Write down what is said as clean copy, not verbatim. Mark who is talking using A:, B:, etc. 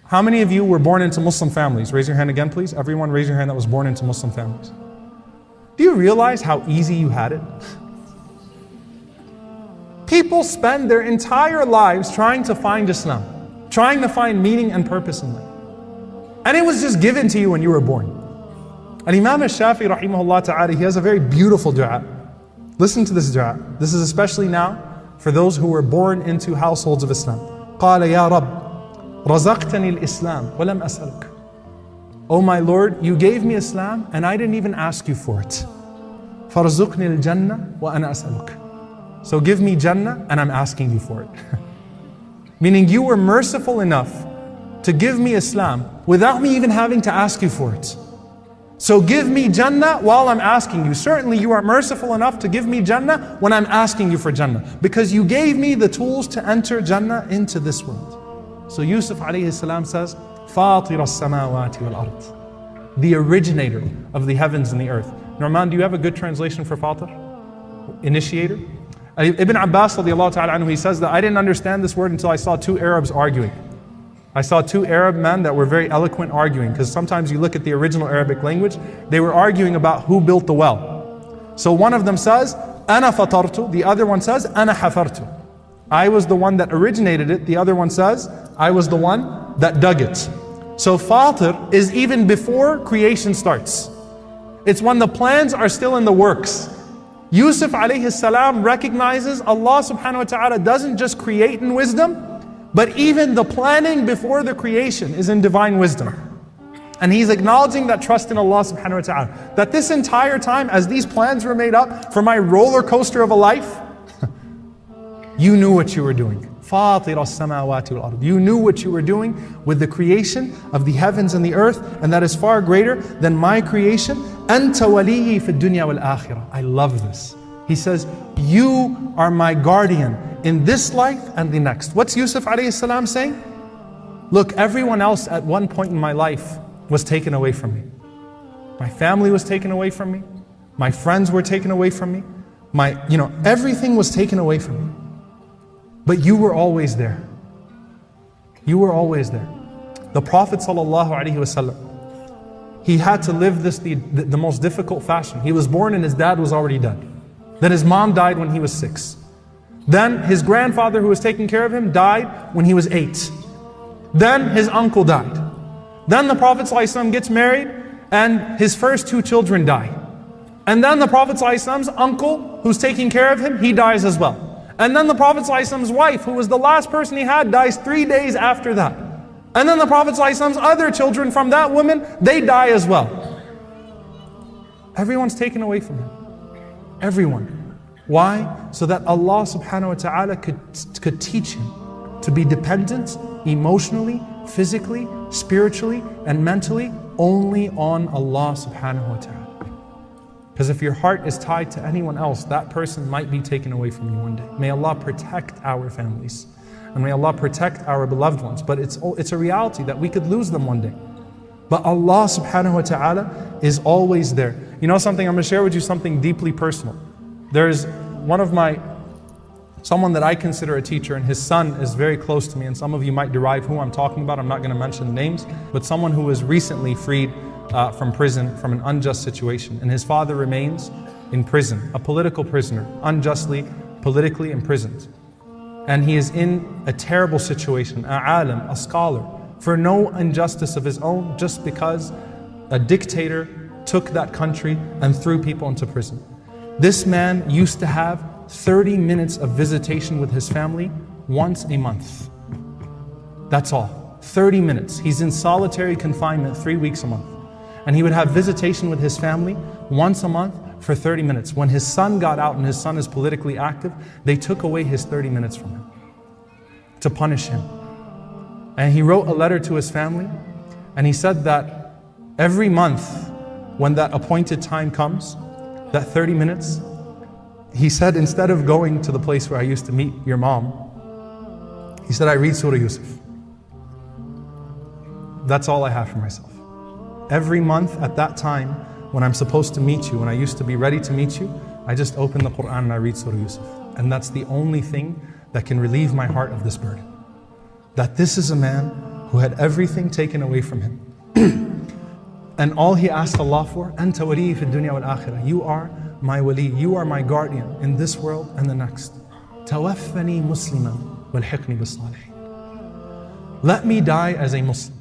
A: How many of you were born into Muslim families? Raise your hand again, please. Everyone raise your hand that was born into Muslim families. Do you realize how easy you had it? People spend their entire lives trying to find Islam, trying to find meaning and purpose in life. And it was just given to you when you were born. And Imam al-Shafi'i rahimahullah ta'ala, he has a very beautiful dua. Listen to this dua. This is especially now for those who were born into households of Islam. قال يا رب رزقتني الإسلام ولم أسألك. Oh my Lord, you gave me Islam and I didn't even ask you for it. فارزقني الجنة وأنا أسألك. So give me Jannah and I'm asking you for it. Meaning you were merciful enough to give me Islam without me even having to ask you for it. So give me Jannah while I'm asking you. Certainly you are merciful enough to give me Jannah when I'm asking you for Jannah. Because you gave me the tools to enter Jannah into this world. So Yusuf alayhi salam says, فاطر السماوات والأرض. The originator of the heavens and the earth. Norman, do you have a good translation for Fatir? Initiator? Ibn Abbas radiallahu ta'ala anhu, he says that I didn't understand this word until I saw two Arabs arguing. I saw two Arab men that were very eloquent arguing, because sometimes you look at the original Arabic language, they were arguing about who built the well. So one of them says, أنا فطرت, the other one says, أنا حفرت. I was the one that originated it, the other one says, I was the one that dug it. So Fatir is even before creation starts. It's when the plans are still in the works. Yusuf alayhi salam recognizes Allah subhanahu wa ta'ala doesn't just create in wisdom, but even the planning before the creation is in divine wisdom. And he's acknowledging that trust in Allah subhanahu wa ta'ala. That this entire time, as these plans were made up for my roller coaster of a life, you knew what you were doing. فاطر السماوات والأرض. You knew what you were doing with the creation of the heavens and the earth, and that is far greater than my creation. أنت وليي في الدنيا والآخرة. I love this. He says, you are my guardian in this life and the next. What's Yusuf alayhi salam saying? Look, everyone else at one point in my life was taken away from me. My family was taken away from me. My friends were taken away from me. Everything was taken away from me. But you were always there. You were always there. The Prophet sallallahu alaihi wasallam, he had to live this the most difficult fashion. He was born and his dad was already dead. Then his mom died when he was 6. Then his grandfather who was taking care of him died when he was 8. Then his uncle died. Then the Prophet ﷺ gets married and his first 2 children die. And then the Prophet ﷺ's uncle who's taking care of him, he dies as well. And then the Prophet ﷺ's wife, who was the last person he had, dies 3 days after that. And then the Prophet ﷺ's other children from that woman, they die as well. Everyone's taken away from him. Everyone. Why? So that Allah subhanahu wa ta'ala could teach him to be dependent emotionally, physically, spiritually, and mentally only on Allah subhanahu wa ta'ala. Because if your heart is tied to anyone else, that person might be taken away from you one day. May Allah protect our families. And may Allah protect our beloved ones. But it's a reality that we could lose them one day. But Allah subhanahu wa ta'ala is always there. You know something, I'm going to share with you something deeply personal. There's someone that I consider a teacher, and his son is very close to me, and some of you might derive who I'm talking about. I'm not going to mention names, but someone who was recently freed from prison from an unjust situation, and his father remains in prison, a political prisoner, unjustly, politically imprisoned. And he is in a terrible situation, a alim, a scholar, for no injustice of his own, just because a dictator took that country and threw people into prison. This man used to have 30 minutes of visitation with his family once a month. That's all, 30 minutes. He's in solitary confinement 3 weeks a month. And he would have visitation with his family once a month for 30 minutes. When his son got out, and his son is politically active, they took away his 30 minutes from him to punish him. And he wrote a letter to his family, and he said that every month when that appointed time comes, that 30 minutes, he said, instead of going to the place where I used to meet your mom, he said, I read Surah Yusuf. That's all I have for myself. Every month at that time, when I'm supposed to meet you, when I used to be ready to meet you, I just open the Quran and I read Surah Yusuf. And that's the only thing that can relieve my heart of this burden. That this is a man who had everything taken away from him. And all he asked Allah for, أنت ولي في الدنيا والآخرة. You are my wali, you are my guardian in this world and the next. توفني مسلما والحقني بالصالحين. Let me die as a Muslim.